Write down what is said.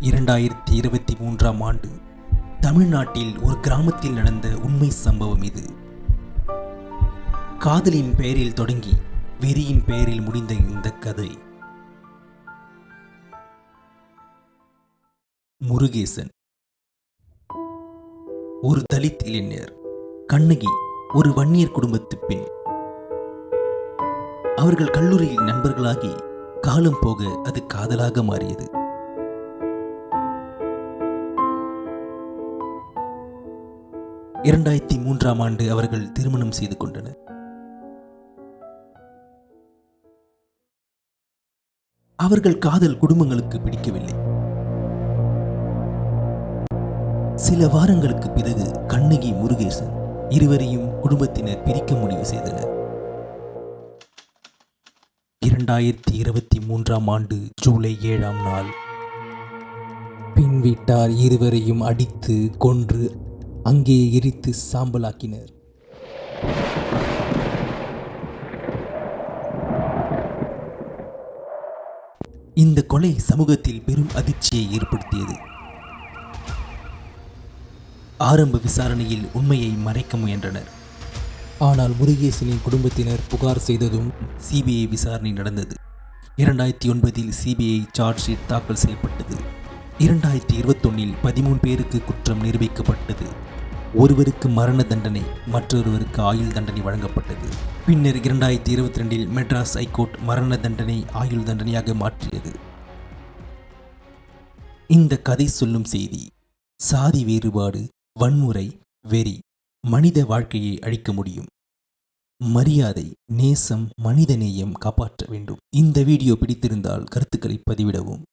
2023ஆம் ஆண்டு தமிழ்நாட்டில் ஒரு கிராமத்தில் நடந்த உண்மை சம்பவம் இது. காதலின் பெயரில் தொடங்கி வெறியின் பெயரில் முடிந்த இந்த கதை. முருகேசன் ஒரு தலித் இளைஞர். கண்ணகி ஒரு வன்னியர் குடும்பத்து பெண். அவர்கள் கல்லூரியில் நண்பர்களாகி காலம் போக அது காதலாக மாறியது. மூன்றாம் ஆண்டு அவர்கள் திருமணம் செய்து கொண்டனர். அவர்கள் காதல் குடும்பங்களுக்கு பிடிக்கவில்லை. சில வாரங்களுக்கு பிறகு கண்ணகி முருகேசன் இருவரையும் குடும்பத்தினர் பிரிக்க முடிவு செய்தனர். 2023ஆம் ஆண்டு ஜூலை 7ஆம் நாள் பின் வீட்டார் இருவரையும் அடித்து கொன்று அங்கே எரித்து சாம்பலாக்கினர். இந்த கொலை சமூகத்தில் பெரும் அதிர்ச்சியை ஏற்படுத்தியது. ஆரம்ப விசாரணையில் உண்மையை மறைக்க முயன்றனர். ஆனால் முருகேசனின் குடும்பத்தினர் புகார் செய்ததும் சிபிஐ விசாரணை நடந்தது. 2009இல் சிபிஐ சார்ஜ் ஷீட் தாக்கல் செய்யப்பட்டது. 2021இல் 13 பேருக்கு குற்றம் நிரூபிக்கப்பட்டது. ஒருவருக்கு மரண தண்டனை, மற்றொருவருக்கு ஆயுள் தண்டனை வழங்கப்பட்டது. பின்னர் 2022இல் மெட்ராஸ் ஹைகோர்ட் மரண தண்டனை ஆயுள் தண்டனையாக மாற்றியது. இந்த கதை சொல்லும் செய்தி: சாதி வேறுபாடு, வன்முறை, வெறி மனித வாழ்க்கையை அழிக்க முடியும். மரியாதை, நேசம், மனிதநேயம் காப்பாற்ற வேண்டும். இந்த வீடியோ பிடித்திருந்தால் கருத்துக்களை பதிவிடவும்.